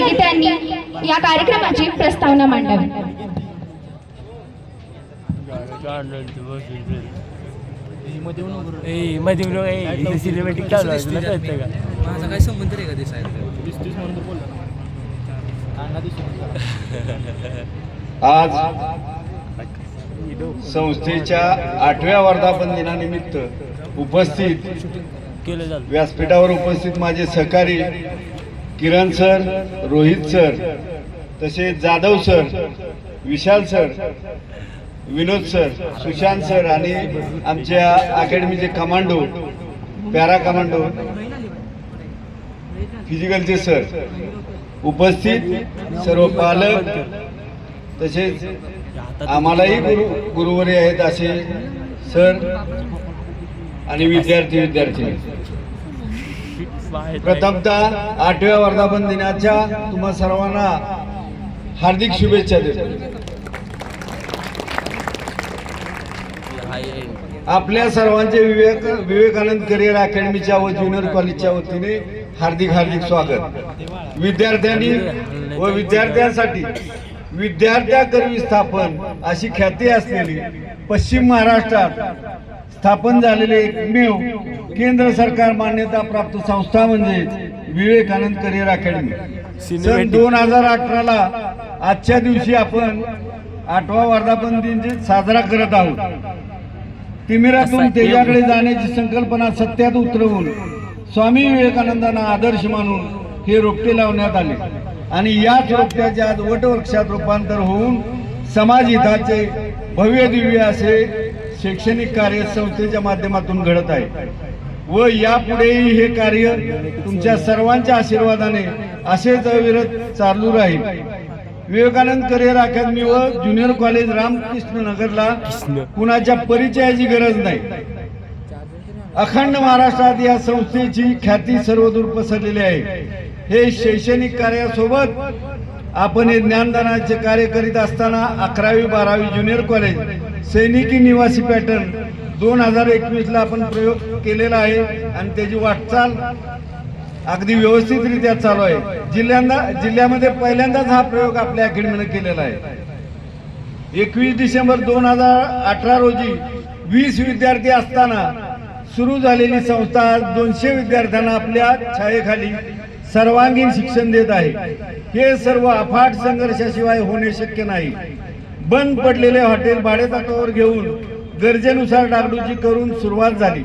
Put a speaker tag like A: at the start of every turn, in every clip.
A: नेत्यांनी या कार्यक्रमाची प्रस्तावना मांडावी.
B: सिनेमॅटिक चालू आहे तुला कळतं का?
C: माझा काय संबंध रे का दिसायला
D: आज संस्थेच्या 8व्या वर्धापन दिनानिमित्त उपस्थित व्यासपीठावर उपस्थित माझे सहकारी किरण सर, रोहित सर, तसेच जाधव सर, विशाल सर, विनोद सर, सुशांत सर आणि आमच्या अकॅडमीचे कमांडो, पॅरा कमांडो, फिजिकलचे सर, उपस्थित सर्व पालक, तसेच आम्हालाही गुरुवरी आहेत असे सर आणि विद्यार्थी. प्रथमतः 8व्या वर्धापन दिनाच्या तुम्हा सर्वांना हार्दिक शुभेच्छा देतो. आपल्या सर्वांचे विवेकानंद करिअर अकॅडमीच्या व ज्युनियर कॉलेजच्या वतीने हार्दिक स्वागत. विद्यार्थ्यांनी व विद्यार्थ्यांसाठी विद्यार्थ्याकरवी स्थापन अशी ख्याती असलेली पश्चिम महाराष्ट्रात स्थापन झालेली एकमेव केंद्र सरकार मान्यता प्राप्त संस्था म्हणजे विवेकानंद करिअर अकॅडमी. सन 2018ला आजच्या दिवशी आपण 8वा वर्धापन दिन साजरा करत आहोत. तिमिरातून तेजाकडे जाण्याची संकल्पना सत्यात उतरवून स्वामी विवेकानंदांना आदर्श मानून हे रोपटे लावण्यात आले आणि याच रोपट्याचे आज वटवृक्षात रूपांतर होऊन समाज हिताचे भव्य दिव्य असे शैक्षणिक कार्य संस्थेच्या माध्यमातून घडत आहे व यापुढेही हे कार्य तुमच्या सर्वांच्या आशीर्वादाने असेच अविरत चालू राहील. विवेकानंद करिअर अकॅडमी व ज्युनियर कॉलेज रामकृष्ण नगरला कुणाच्या परिचयाची गरज नाही. अखंड महाराष्ट्रात या संस्थेची ख्याती सर्वदूर पसरलेली आहे. हे शैक्षणिक कार्यासोबत आपण हे ज्ञानदानाचे कार्य करीत असताना 11वी 12वी ज्युनियर कॉलेज सैनिकी निवासी पॅटर्न 2021ला आपण प्रयोग केलेला आहे आणि त्याची वाटचाल अगदी व्यवस्थितरित्या चालू आहे. जिल्ह्यामध्ये पहिल्यांदाच हा प्रयोग आपल्या अकॅडमीने केलेला आहे. 21 डिसेंबर 2018 रोजी 20 विद्यार्थी असताना सुरू झालेली संस्था 200 विद्यार्थ्यांना आपल्या छायेखाली सर्वांगीण शिक्षण देत आहे. हे सर्व अफाट संघर्षाशिवाय होणे शक्य नाही. बंद पडलेले हॉटेल भाडेतत्त्वावर घेऊन गरजेनुसार डागडुजी करून सुरुवात झाली.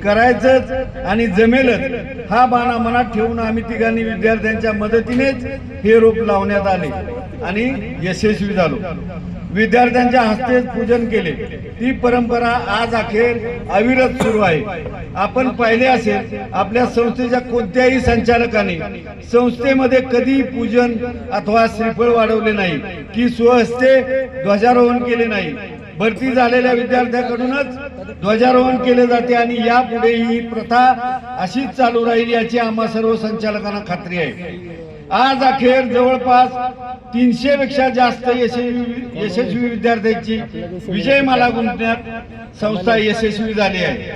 D: करायचंच आणि जमेलच हा बाणा मनात ठेवून आम्ही तिघांनी विद्यार्थ्यांच्या मदतीनेच हे रोप लावण्यात आले आणि यशस्वी झालो. विद्यार्थ्यांच्या हस्ते पूजन केले. ती परंपरा आज अखेर अविरत सुरू आहे. आपण पाहिले असेल आपल्या संस्थेच्या कोणत्याही संचालकाने संस्थेमध्ये कधी पूजन अथवा श्रीफळ वाढवले नाही की स्वहस्ते ध्वजारोहण केले नाही. भरती झालेल्या विद्यार्थ्यांकडूनच ध्वजारोहण केले जाते आणि यापुढे ही प्रथा अशीच चालू राहील याची आम्हा सर्व संचालकांना खात्री आहे. आज अखेर जवळपास 300 पेक्षा जास्त यशस्वी विद्यार्थ्यांची विजयमाला गुंफण्यात संस्था यशस्वी झाली आहे.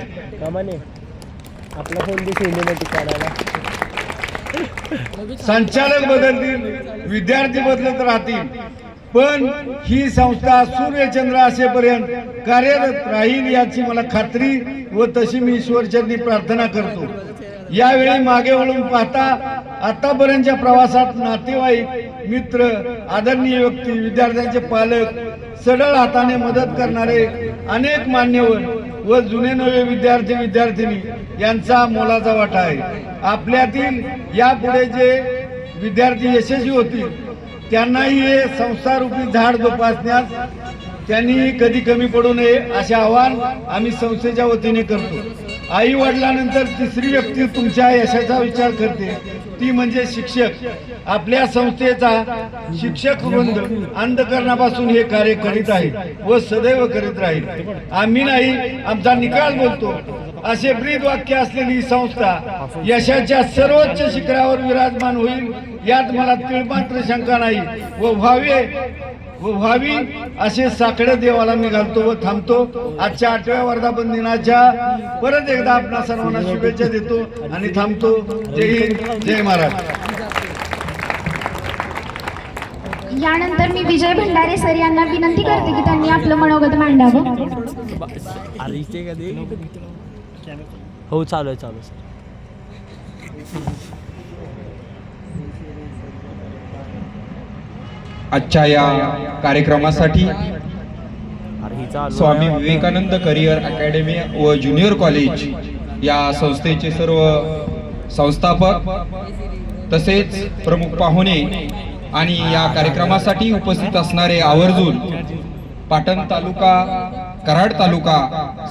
D: संचालक बदलतील, विद्यार्थी बदलत राहतील, पण ही संस्था सूर्यचंद्र असेपर्यंत कार्यरत राहील याची मला खात्री व तशी मी ईश्वरचरणी प्रार्थना करतो. यावेळी मागे वळून पाहता आतापर्यंतच्या प्रवासात नातेवाईक, मित्र, आदरणीय व्यक्ती, विद्यार्थ्यांचे पालक, सढळ हाताने मदत करणारे अनेक मान्यवर व जुने नवे विद्यार्थी-विद्यार्थिनी यांचा मोलाचा वाटा आहे. आपल्यातील यापुढे जे विद्यार्थी यशस्वी होतील त्यांनाही हे संस्थारूपी झाड जोपासण्यास त्यांनी कधी कमी पडू नये असे आवाहन आम्ही संस्थेच्या वतीने करतो. आई वडिलांनंतर तिसरी व्यक्ती तुमच्या यशाचा विचार करते ती म्हणजे शिक्षक. आपल्या संस्थेचा शिक्षक वृंद अंधकरणापासून हे कार्य करीत आहे व सदैव करीत राहील. आम्ही नाही आमचा निकाल बोलतो असे ब्रीद वाक्य असलेली संस्था यशाच्या सर्वोच्च शिखरावर विराजमान होईल यात मला तिळमात्र शंका नाही व व्हावी असे साकडे देवाला मी घालतो व थांबतो. आजच्या 8व्या वर्धापन दिनाच्या परत एकदा आपणा सर्वांना शुभेच्छा देतो आणि थांबतो. जय हिंद, जय महाराष्ट्र.
A: यानंतर मी विजय भंडारे सर यांना विनंती करते की त्यांनी आपलं मनोगत मांडावं.
B: अरे इथे का दे हो चालू आहे सर.
E: आजच्या या कार्यक्रमासाठी
B: अरे ही चालू
E: स्वामी विवेकानंद करिअर अकॅडमी व ज्युनियर कॉलेज या संस्थेचे सर्व संस्थापक तसेच प्रमुख पाहुणे आणि या कार्यक्रमासाठी उपस्थित असणारे आवर्जून पाटण तालुका कराड तालुका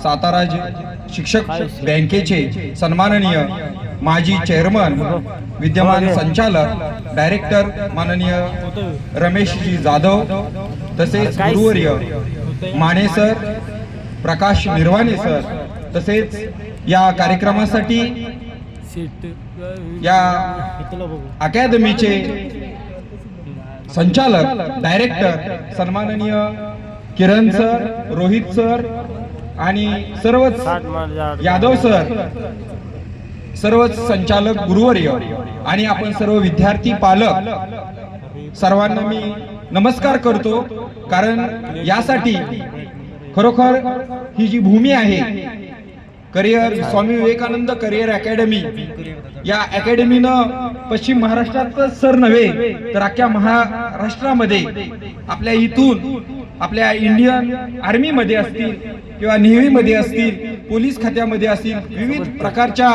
E: सातारा शिक्षक बँकेचे सन्माननीय माजी चेअरमन विद्यमान संचालक डायरेक्टर माननीय रमेशजी जाधव तसेच गुरुवर्य माने सर प्रकाश निर्वाणे सर तसेच या कार्यक्रमासाठी या अकॅडमीचे संचालक डायरेक्टर सन्माननीय किरण सर रोहित सर आणि सर्वच यादव सर सर्वच संचालक गुरुवर्य आणि आपण सर्व विद्यार्थी पालक सर्वांना मी नमस्कार करतो. कारण यासाठी खरोखर ही जी भूमी आहे career Swami Vivekananda career academy या अकॅडमीनं पश्चिम महाराष्ट्रातच सर नव्हे तर अख्ख्या महाराष्ट्रामध्ये आपल्या इथून आपल्या इंडियन आर्मी मध्ये असतील किंवा नेव्ही मध्ये असतील पोलीस खात्यामध्ये असतील विविध प्रकारच्या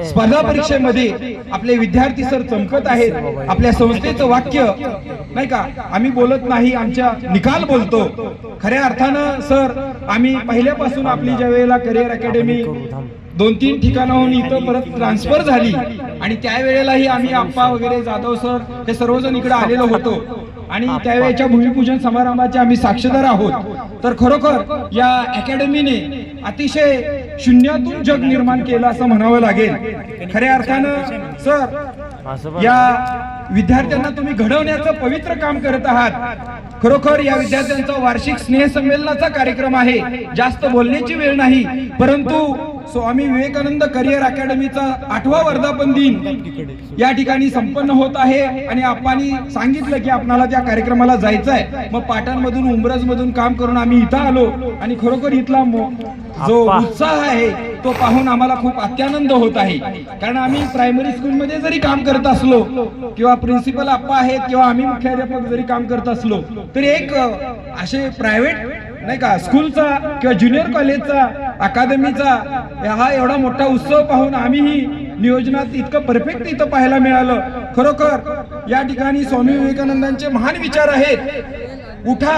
E: स्पर्धा परीक्षेमध्ये आपले विद्यार्थी सर चमकत आहेत. आपल्या संस्थेचं वाक्य नाही का आम्ही बोलत नाही आमच्या निकाल बोलतो. खऱ्या अर्थानं सर आम्ही पहिल्यापासून आपली ज्या वेळेला करिअर अकॅडमी 2-3 ठिकाणाहून इथं परत ट्रान्सफर झाली आणि त्यावेळेलाही आम्ही आप्पा वगैरे जाधव सर हे सर्वजण इकडे आलेलो होतो आणि त्यावेळेच्या भूमिपूजन समारंभाचे आम्ही साक्षीदार आहोत. तर खरोखर या अकॅडमीने अतिशय शून्यातून जग निर्माण केलं असं म्हणावं लागेल. खऱ्या अर्थानं सर या विद्यार्थ्यांना तुम्ही घडवण्याचं पवित्र काम करत आहात. खरोखर या विद्यार्थ्यांचा वार्षिक स्नेहसंमेलनाचा कार्यक्रम आहे. जास्त बोलण्याची वेळ नाही परंतु स्वामी विवेकानंद करिअर अकॅडमीचा 8वा वर्धापन दिन या ठिकाणी संपन्न होत आहे आणि आपण सांगितलं की आपल्याला त्या कार्यक्रमाला जायचं आहे. मग पाटणमधून उंबरज मधून काम करून आम्ही इथं आलो आणि खरोखर इथला जो उत्साह आहे तो पाहून आम्हाला खूप अत्यानंद होत आहे. कारण आम्ही प्रायमरी स्कूलमध्ये जरी काम करत असलो किंवा प्रिन्सिपल आप्पा आहेत किंवा आम्ही मुख्याध्यापक जरी काम करत असलो तरी एक असे प्रायव्हेट नाही का स्कूलचा किंवा ज्युनियर कॉलेजचा अकादमीचा हा एवढा मोठा उत्सव पाहून आम्हीही नियोजनात इतकं परफेक्ट इथं पाहायला मिळालं. खरोखर या ठिकाणी स्वामी विवेकानंदांचे महान विचार आहेत. उठा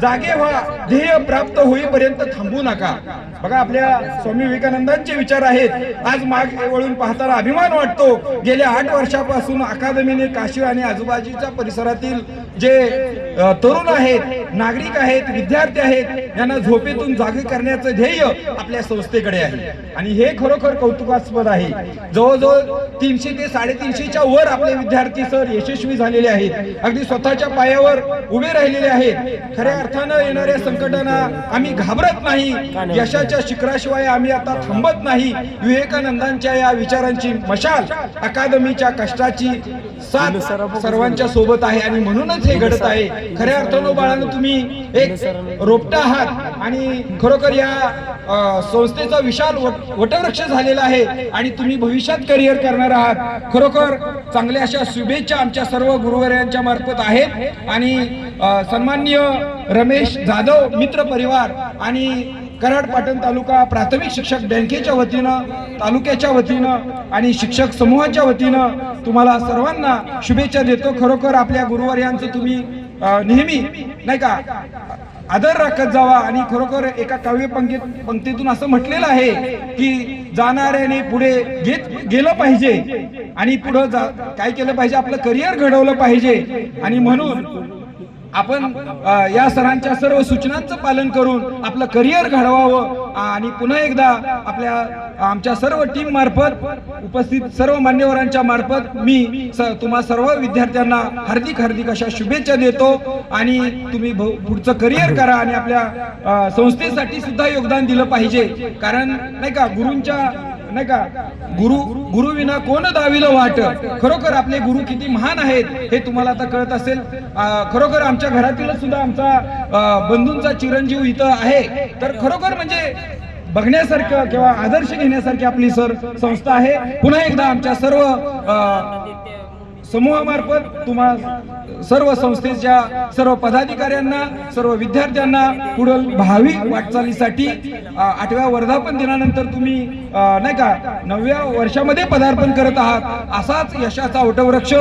E: जागे व्हा ध्येय प्राप्त होईपर्यंत थांबू नका. बघा आपल्या स्वामी विवेकानंदांचे विचार आहेत. आज मागे वळून पाहताना अभिमान वाटतो गेल्या 8 वर्षापासून अकादमीने काशी आणि आजूबाजूच्या परिसरातील जे तरुण आहेत नागरिक आहेत विद्यार्थी आहेत यांना झोपेतून जागे करण्याचं ध्येय आपल्या संस्थेकडे आहे आणि हे खरोखर कौतुकास्पद आहे. जवळजवळ 300 ते 350च्या वर आपले विद्यार्थी सर यशस्वी झालेले आहेत. अगदी स्वतःच्या पायावर उभे राहिलेले आहेत. खऱ्या अर्थानं येणाऱ्या संकटांना आम्ही घाबरत नाही. यशाच्या शिखराशिवाय आम्ही आता थांबत नाही. विवेकानंदांच्या या विचारांची मशाल अकादमीच्या कष्टाची साथ सर्वांच्या सोबत आहे आणि म्हणूनच हे घडत आहे. खऱ्या अर्थानं बाळांनो तुम्ही एक रोपटा आहात आणि खरोखर या संस्थेचा विशाल वटवृक्ष झालेला आहे आणि तुम्ही भविष्यात करिअर करणार आहात. खरोखर चांगल्या अशा शुभेच्छा आमच्या सर्व गुरुवर्यांच्या मार्फत आहेत आणि सन्माननीय रमेश जाधव मित्र परिवार आणि कराड पाटण तालुका प्राथमिक शिक्षक बँकेच्या वतीनं तालुक्याच्या वतीनं आणि शिक्षक समूहाच्या वतीनं तुम्हाला सर्वांना शुभेच्छा देतो. खरोखर आपल्या गुरुवर्यांचं तुम्ही नेहमी नाही का आदर राखत जावा आणि खरोखर एका काव्य पंक्तीतून असं म्हटलेलं आहे की जाणाऱ्याने पुढे गेलं पाहिजे आणि पुढे काय केलं पाहिजे आपलं करिअर घडवलं पाहिजे आणि म्हणून आपण या सरांच्या सर्व सूचनांचं पालन करून आपलं करिअर घडवावं आणि पुन्हा एकदा आमच्या सर्व टीम मार्फत उपस्थित सर्व मान्यवरांच्या मार्फत मी तुम्हा सर्व विद्यार्थ्यांना हार्दिक अशा शुभेच्छा देतो आणि तुम्ही पुढचं करिअर करा आणि आपल्या संस्थेसाठी सुद्धा योगदान दिलं पाहिजे. कारण नाही का गुरूंच्या नाही का गुरु विना कोण दाविलं वाट. खरोखर आपले गुरु किती महान आहेत हे तुम्हाला आता कळत असेल. खरोखर आमच्या घरातीलच सुद्धा आमचा बंधूंचा चिरंजीव इथं आहे. तर खरोखर म्हणजे बघण्यासारखं किंवा आदर्श घेण्यासारखी आपली संस्था आहे. पुन्हा एकदा आमच्या सर्व समूहामार्फत तुम्हा सर्व संस्थेच्या सर्व पदाधिकाऱ्यांना, सर्व विद्यार्थ्यांना पुढील भावी वाटचालीसाठी 8व्या वर्धापन दिनानंतर तुम्ही नाही का 9व्या वर्षामध्ये पदार्पण करत आहात, असाच यशाचा वटवृक्ष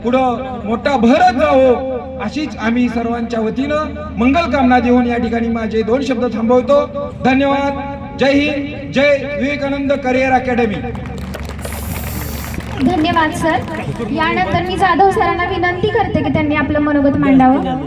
E: पुढं मोठा भरत जावो अशीच आम्ही सर्वांच्या वतीनं मंगल कामना देऊन या ठिकाणी माझे 2 शब्द थांबवतो. धन्यवाद. जय हिंद. जय विवेकानंद करिअर अकॅडमी.
A: धन्यवाद सर. यानंतर मी जाधव सरांना विनंती करते की त्यांनी आपलं मनोगत मांडावं.